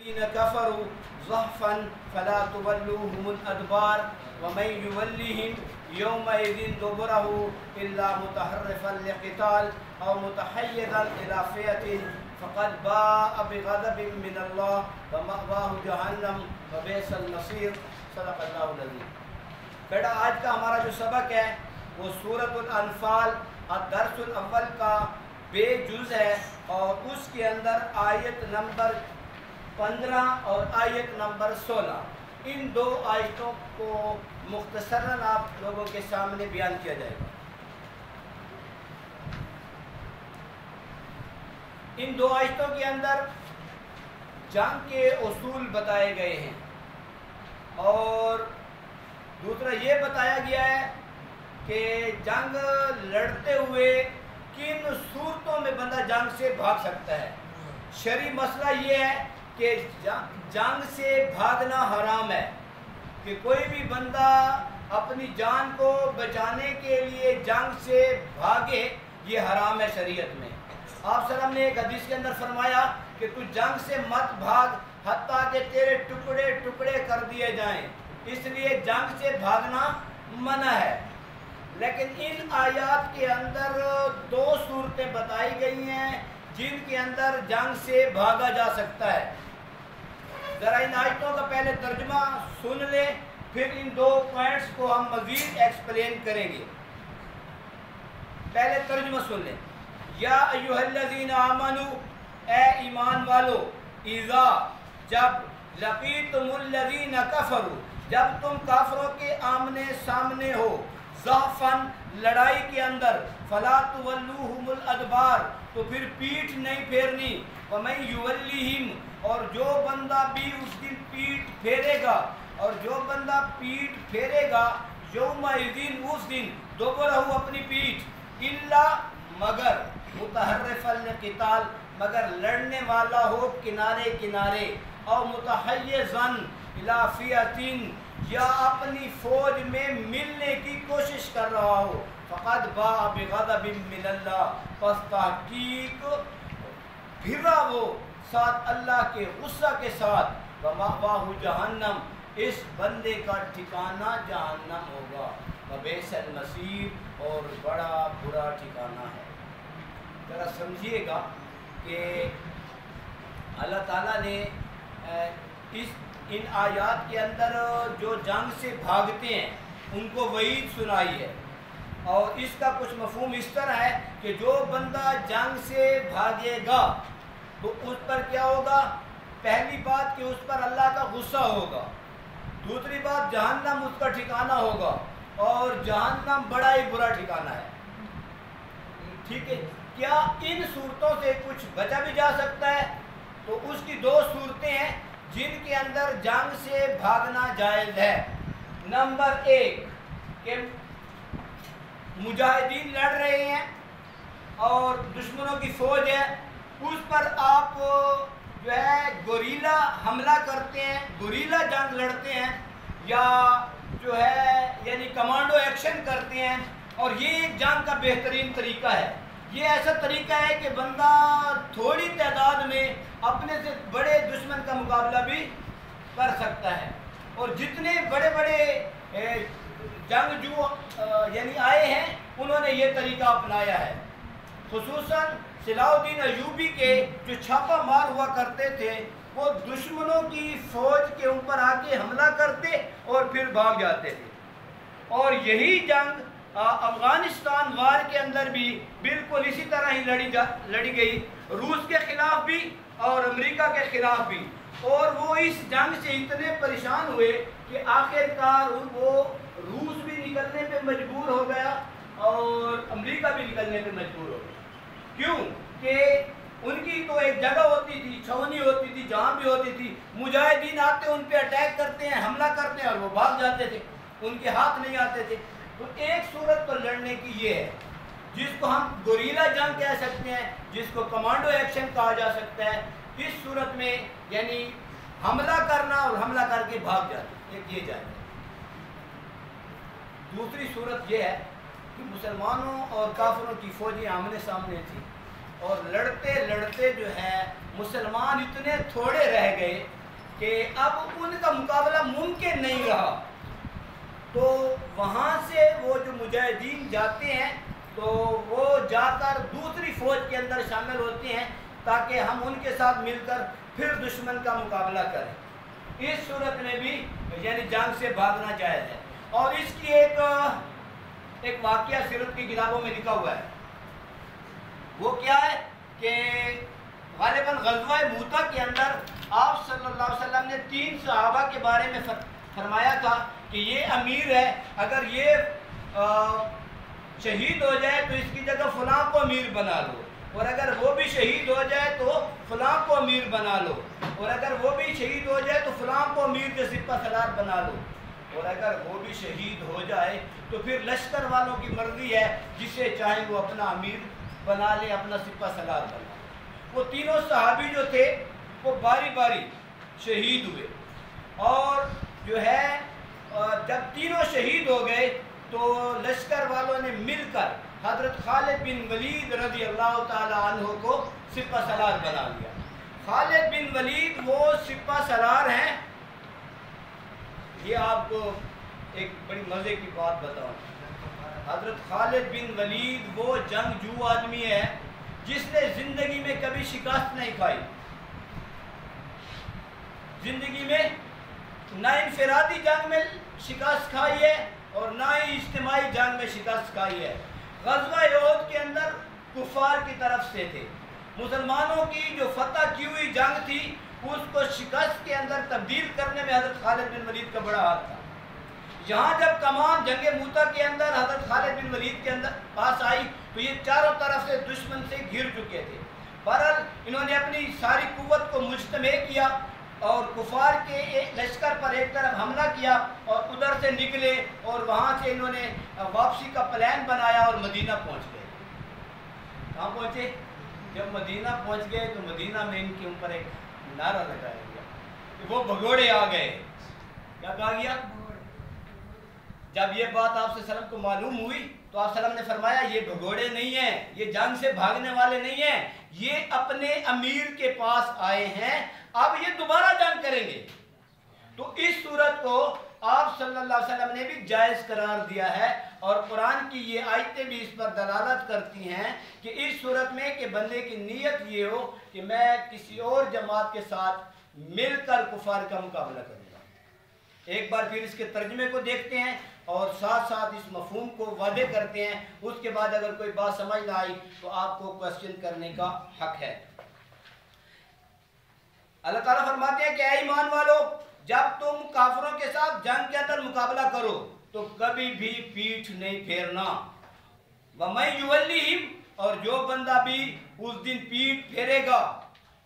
كفروا ضعفا فلا تولوهم الأدبار ومن يولهم يومئذ دبره إلا متحرفا لقتال أو متحيزا إلى فئة فقد باء بغضب من الله ومأواه جهنم وبئس المصير صدق اللہ العظیم۔ بیٹا آج کا ہمارا جو سبق ہے وہ سورۃ الانفال الدرس الاول کا بے جز ہے اور اس کے اندر آیت نمبر 15 اور آیت نمبر 16 ان دو آیتوں کو مختصراً آپ لوگوں کے سامنے بیان کیا جائے گا۔ ان دو آیتوں کے اندر جنگ کے اصول بتائے گئے ہیں اور دوسرا یہ بتایا گیا ہے کہ جنگ لڑتے ہوئے کن صورتوں میں بندہ جنگ سے بھاگ سکتا ہے۔ شرعی مسئلہ یہ ہے کہ جنگ سے بھاگنا حرام ہے، کہ کوئی بھی بندہ اپنی جان کو بچانے کے لیے جنگ سے بھاگے یہ حرام ہے شریعت میں۔ آپ صلی اللہ علیہ وسلم نے ایک حدیث کے اندر فرمایا کہ تو جنگ سے مت بھاگ حتیٰ کہ تیرے ٹکڑے ٹکڑے کر دیے جائیں، اس لیے جنگ سے بھاگنا منع ہے۔ لیکن ان آیات کے اندر دو صورتیں بتائی گئی ہیں جن کے اندر جنگ سے بھاگا جا سکتا ہے۔ ذرا ان آیتوں کا پہلے ترجمہ سن لیں، پھر ان دو پوائنٹس کو ہم مزید ایکسپلین کریں گے۔ پہلے ترجمہ سن لیں۔ یا ایھا الذین آمنوا، اے ایمان والو، اذا جب لقیتم الذین کفروا، جب تم کافروں کے آمنے سامنے ہو، ضعفاً لڑائی کے اندر، فلا تولوہم الادبار، تو پھر پیٹھ نہیں پھیرنی، ومن یولیہم، اور جو بندہ بھی اس دن پیٹھ پھیرے گا، اور جو بندہ پیٹھ پھیرے گا یومئذ اس دن، دبرہ اپنی پیٹھ، الا مگر متحرفا لقتال، مگر لڑنے والا ہو کنارے کنارے، او متحیزا الی فئۃ، یا اپنی فوج میں ملنے کی کوشش کر رہا ہو، فقد باء بغضب من اللہ، پس تحقیق پھرا وہ ساتھ اللہ کے غصہ کے ساتھ، ومأواہ جہنم، اس بندے کا ٹھکانہ جہنم ہوگا، وبئس المصیر، اور بڑا برا ٹھکانہ ہے۔ ذرا سمجھیے گا کہ اللہ تعالیٰ نے ان آیات کے اندر جو جنگ سے بھاگتے ہیں ان کو وعید سنائی ہے، اور اس کا کچھ مفہوم اس طرح ہے کہ جو بندہ جنگ سے بھاگے گا تو اس پر کیا ہوگا؟ پہلی بات کہ اس پر اللہ کا غصہ ہوگا، دوسری بات جہنم اس کا ٹھکانہ ہوگا، اور جہنم بڑا ہی برا ٹھکانہ ہے۔ ٹھیک ہے، کیا ان صورتوں سے کچھ بچا بھی جا سکتا ہے؟ تو اس کی دو صورتیں ہیں جن کے اندر جنگ سے بھاگنا جائز ہے۔ نمبر ایک کہ مجاہدین لڑ رہے ہیں اور دشمنوں کی فوج ہے، اس پر آپ جو ہے گوریلا حملہ کرتے ہیں، گوریلا جنگ لڑتے ہیں، یا جو ہے یعنی کمانڈو ایکشن کرتے ہیں، اور یہ ایک جنگ کا بہترین طریقہ ہے۔ یہ ایسا طریقہ ہے کہ بندہ تھوڑی تعداد میں اپنے سے بڑے دشمن کا مقابلہ بھی کر سکتا ہے، اور جتنے بڑے بڑے جنگجو یعنی آئے ہیں انہوں نے یہ طریقہ اپنایا ہے۔ خصوصاً صلاح الدین ایوبی کے جو چھاپہ مار ہوا کرتے تھے، وہ دشمنوں کی فوج کے اوپر آ کے حملہ کرتے اور پھر بھاگ جاتے تھے، اور یہی جنگ افغانستان وار کے اندر بھی بالکل اسی طرح ہی لڑی گئی، روس کے خلاف بھی اور امریکہ کے خلاف بھی، اور وہ اس جنگ سے اتنے پریشان ہوئے کہ آخر کار وہ روس بھی نکلنے پہ مجبور ہو گیا اور امریکہ بھی نکلنے پہ مجبور ہو گیا۔ کیوں کہ ان کی تو ایک جگہ ہوتی تھی، چھاونی ہوتی تھی، جہاں بھی ہوتی تھی، مجاہدین آتے ان پہ اٹیک کرتے ہیں، حملہ کرتے ہیں، اور وہ بھاگ جاتے تھے، ان کے ہاتھ نہیں آتے تھے۔ تو ایک صورت تو لڑنے کی یہ ہے جس کو ہم گوریلا جنگ کہہ سکتے ہیں، جس کو کمانڈو ایکشن کہا جا سکتا ہے۔ اس صورت میں یعنی حملہ کرنا اور حملہ کر کے بھاگ جانا، ایک یہ جائے۔ دوسری صورت یہ ہے کہ مسلمانوں اور کافروں کی فوجیں آمنے سامنے تھیں، اور لڑتے لڑتے جو ہے مسلمان اتنے تھوڑے رہ گئے کہ اب ان کا مقابلہ ممکن نہیں رہا. تو وہاں سے وہ جو مجاہدین جاتے ہیں تو وہ جا کر دوسری فوج کے اندر شامل ہوتے ہیں تاکہ ہم ان کے ساتھ مل کر پھر دشمن کا مقابلہ کریں. اس صورت میں بھی یعنی جنگ سے بھاگنا جائز ہے. اور اس کی ایک واقعہ سیرت کی کتابوں میں لکھا ہوا ہے. وہ کیا ہے کہ غالباً غزوہ موتا کے اندر آپ صلی اللہ علیہ وسلم نے 3 صحابہ کے بارے میں فرمایا تھا کہ یہ امیر ہے, اگر یہ شہید ہو جائے تو اس کی جگہ فلاں کو امیر بنا لو, اور اگر وہ بھی شہید ہو جائے تو فلاں کو امیر بنا لو, اور اگر وہ بھی شہید ہو جائے تو فلاں کو امیر کے سپہ سالار بنا لو, اور اگر وہ بھی شہید ہو جائے تو پھر لشکر والوں کی مرضی ہے, جسے چاہے وہ اپنا امیر بنا لے, اپنا سپہ سالار بنا لے. وہ تینوں صحابی جو تھے وہ باری باری شہید ہوئے, اور جو ہے جب تینوں شہید ہو گئے تو لشکر والوں نے مل کر حضرت خالد بن ولید رضی اللہ تعالی عنہ کو سپہ سالار بنا لیا. خالد بن ولید وہ سپہ سالار ہیں. یہ آپ کو ایک بڑی مزے کی بات بتاؤں. حضرت خالد بن ولید وہ جنگجو آدمی ہے جس نے زندگی میں کبھی شکست نہیں کھائی. زندگی میں نہ انفرادی جنگ میں شکست کھائی ہے اور نہ ہی اجتماعی جنگ میں شکست کھائی ہے. غزوہ احد کے اندر کفار کی طرف سے تھے. مسلمانوں کی جو فتح کی ہوئی جنگ تھی اس کو شکست کے اندر تبدیل کرنے میں حضرت خالد بن ولید کا بڑا ہاتھ تھا. یہاں جب کمان جنگ موتا کے اندر حضرت خالد بن ولید کے اندر پاس آئی تو یہ چاروں طرف سے دشمن سے گھر چکے تھے. بہرحال انہوں نے اپنی ساری قوت کو مجتمع کیا اور کفار کے ایک لشکر پر ایک طرف حملہ کیا اور ادھر سے نکلے, اور وہاں سے انہوں نے واپسی کا پلان بنایا اور مدینہ پہنچ گئے. کہاں پہنچے؟ جب مدینہ پہنچ گئے تو مدینہ میں ان کے اوپر ایک نعرہ لگایا گیا کہ وہ بھگوڑے آ گئے. کیا کہا گیا؟ جب یہ بات آپ صلی اللہ علیہ وسلم کو معلوم ہوئی تو آپ صلی اللہ علیہ وسلم نے فرمایا یہ بھگوڑے نہیں ہیں, یہ جنگ سے بھاگنے والے نہیں ہیں, یہ اپنے امیر کے پاس آئے ہیں, اب یہ دوبارہ جنگ کریں گے. تو اس صورت کو آپ صلی اللہ علیہ وسلم نے بھی جائز قرار دیا ہے, اور قرآن کی یہ آیتیں بھی اس پر دلالت کرتی ہیں کہ اس صورت میں کہ بندے کی نیت یہ ہو کہ میں کسی اور جماعت کے ساتھ مل کر کفار کا مقابلہ کروں گا. ایک بار پھر اس کے ترجمے کو دیکھتے ہیں اور ساتھ ساتھ اس مفہوم کو واضح کرتے ہیں. اس کے بعد اگر کوئی بات سمجھ نہ آئی تو آپ کو کوسچن کرنے کا حق ہے. اللہ تعالیٰ فرماتے ہیں کہ اے ایمان والو, جب تم کافروں کے ساتھ جنگ کے اندر مقابلہ کرو تو کبھی بھی پیٹھ نہیں پھیرنا. وَمَن يُوَلِّهِمْ, اور جو بندہ بھی اس دن پیٹھ پھیرے گا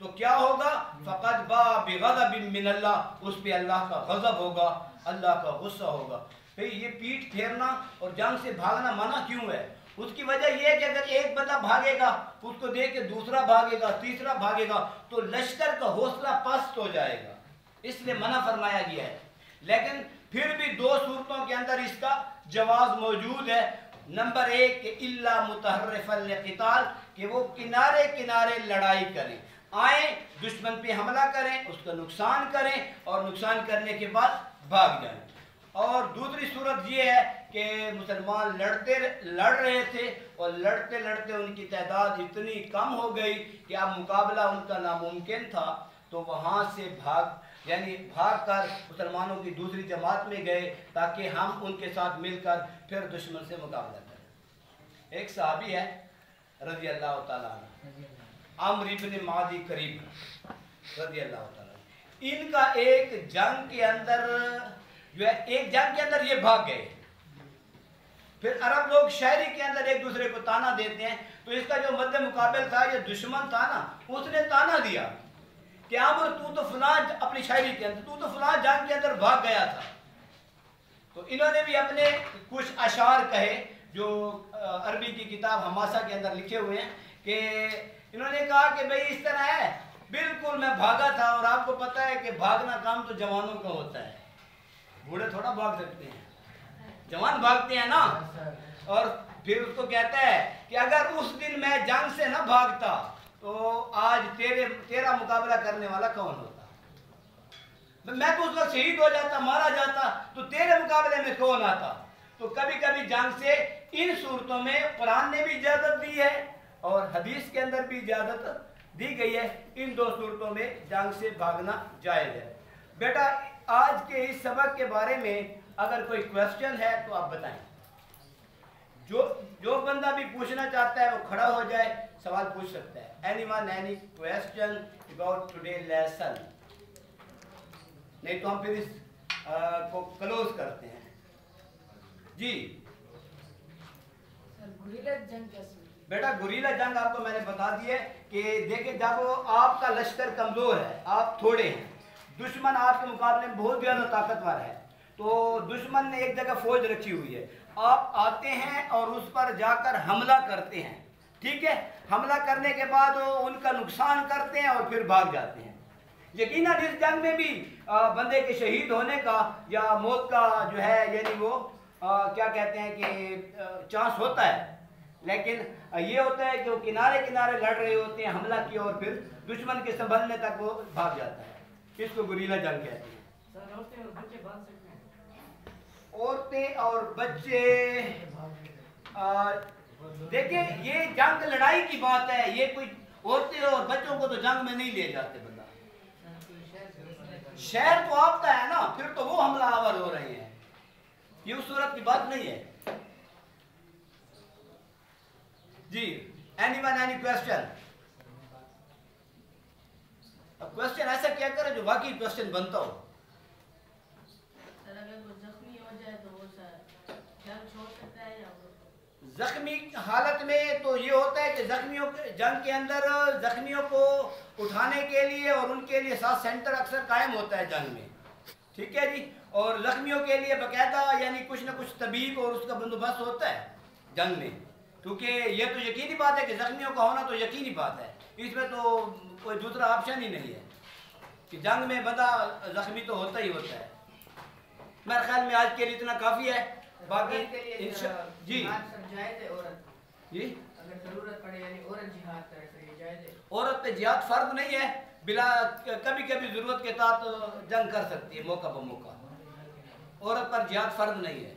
تو کیا ہوگا؟ فَقَدْ بَاءَ بِغَضَبٍ مِّنَ اللَّهِ, اس پہ اللہ کا غضب ہوگا, اللہ کا غصہ ہوگا. پھر یہ پیٹھ پھیرنا اور جنگ سے بھاگنا منع کیوں ہے؟ اس کی وجہ یہ ہے کہ اگر ایک بندہ بھاگے گا اس کو دیکھ کے دوسرا بھاگے گا, تیسرا بھاگے گا تو لشکر کا حوصلہ پست ہو جائے گا, اس لیے منع فرمایا گیا ہے. لیکن پھر بھی 2 صورتوں کے اندر اس کا جواز موجود ہے. نمبر 1 کہ الا متحرفا لقتال, کہ وہ کنارے کنارے لڑائی کریں, آئیں دشمن پہ حملہ کریں, اس کا نقصان کریں اور نقصان کرنے کے بعد بھاگ جائیں. اور دوسری صورت یہ ہے کہ مسلمان لڑ رہے تھے اور لڑتے لڑتے ان کی تعداد اتنی کم ہو گئی کہ اب مقابلہ ان کا ناممکن تھا, تو وہاں سے بھاگ کر مسلمانوں کی دوسری جماعت میں گئے تاکہ ہم ان کے ساتھ مل کر پھر دشمن سے مقابلہ کریں. ایک صحابی ہے رضی اللہ تعالیٰ عنہ, عمرو بن معدی قریب رضی اللہ تعالیٰ عنہ, ان کا ایک جنگ کے اندر یہ بھاگ گئے. پھر عرب لوگ شاعری کے اندر ایک دوسرے کو تانا دیتے ہیں, تو اس کا جو مد مقابل تھا یہ دشمن تھا نا, اس نے تانا دیا کہ عمرو تو فلاں اپنی شاعری کے اندر تو فلاں جنگ کے اندر بھاگ گیا تھا. تو انہوں نے بھی اپنے کچھ اشعار کہے جو عربی کی کتاب حماسہ کے اندر لکھے ہوئے ہیں, کہ انہوں نے کہا کہ بھئی اس طرح ہے, بالکل میں بھاگا تھا, اور آپ کو پتہ ہے کہ بھاگنا کام تو جوانوں کا ہوتا ہے, بوڑھے تھوڑا بھاگ سکتے ہیں, جوان بھاگتے ہیں نا. اور پھر اس کو کہتا ہے کہ اگر اس دن میں جنگ سے نہ بھاگتا تو آج تیرا مقابلہ کرنے والا کون ہوتا؟ میں تو اس وقت شہید ہو جاتا، مارا جاتا، تو تیرے مقابلے میں کون آتا؟ تو کبھی کبھی جنگ سے ان صورتوں میں قرآن نے بھی اجازت دی ہے اور حدیث کے اندر بھی اجازت دی گئی ہے، ان دو صورتوں میں جنگ سے بھاگنا جائز ہے۔ بیٹا آج کے اس سبق کے بارے میں اگر کوئی کویسچن ہے تو آپ بتائیں۔ جو بندہ بھی پوچھنا چاہتا ہے وہ کھڑا ہو جائے، سوال پوچھ سکتا ہے۔ Anyone, any question about today's lesson؟ نہیں تو ہم پھر اس کو کلوز کرتے ہیں۔ جی گوریلا جنگ کیسے؟ بیٹا گوریلا جنگ آپ کو میں نے بتا دی ہے کہ دیکھیں جب آپ کا لشکر کمزور ہے، آپ تھوڑے ہیں، دشمن آپ کے مقابلے میں بہت زیادہ طاقتور ہے، تو دشمن نے ایک جگہ فوج رکھی ہوئی ہے، آپ آتے ہیں اور اس پر جا کر حملہ کرتے ہیں، ٹھیک ہے؟ حملہ کرنے کے بعد ان کا نقصان کرتے ہیں اور پھر بھاگ جاتے ہیں۔ یقیناً اس جنگ میں بھی بندے کے شہید ہونے کا یا موت کا جو ہے یعنی وہ کیا کہتے ہیں کہ چانس ہوتا ہے، لیکن یہ ہوتا ہے کہ وہ کنارے کنارے لڑ رہے ہوتے ہیں، حملہ کیا اور پھر دشمن کے سنبھلنے تک وہ بھاگ جاتا ہے۔ اس کو گوریلا جنگ کہتے ہیں۔ عورتیں اور بچے دیکھیں یہ جنگ لڑائی کی بات ہے، یہ کوئی عورتیں اور بچوں کو تو جنگ میں نہیں لے جاتے بندہ۔ شہر تو آپ کا ہے نا، پھر تو وہ حملہ آور ہو رہے ہیں، یہ اس صورت کی بات نہیں ہے۔ جی anyone, any question؟ اب کوشچن ایسا کیا کرے جو واقعی کوشچن بنتا ہو۔ زخمی حالت میں تو یہ ہوتا ہے کہ زخمیوں جنگ کے اندر زخمیوں کو اٹھانے کے لیے اور ان کے لیے ساتھ سینٹر اکثر قائم ہوتا ہے جنگ میں، ٹھیک ہے جی، اور زخمیوں کے لیے باقاعدہ یعنی کچھ نہ کچھ طبیب اور اس کا بندوبست ہوتا ہے جنگ میں، کیونکہ یہ تو یقینی بات ہے کہ زخمیوں کا ہونا تو یقینی بات ہے، اس میں تو کوئی دوسرا آپشن ہی نہیں ہے کہ جنگ میں بندہ زخمی تو ہوتا ہی ہوتا ہے۔ میرے خیال میں آج کے لیے اتنا کافی ہے، باقی جی جی اگر ضرورت پڑے یعنی عورت جہاد کرے تو یہ جائز ہے؟ عورت پہ جہاد فرض نہیں ہے، بلا کبھی کبھی ضرورت کے تحت جنگ کر سکتی ہے موقع بموقع، عورت پر جہاد فرض نہیں ہے۔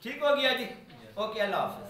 ٹھیک ہو گیا جی، اوکے، اللہ حافظ۔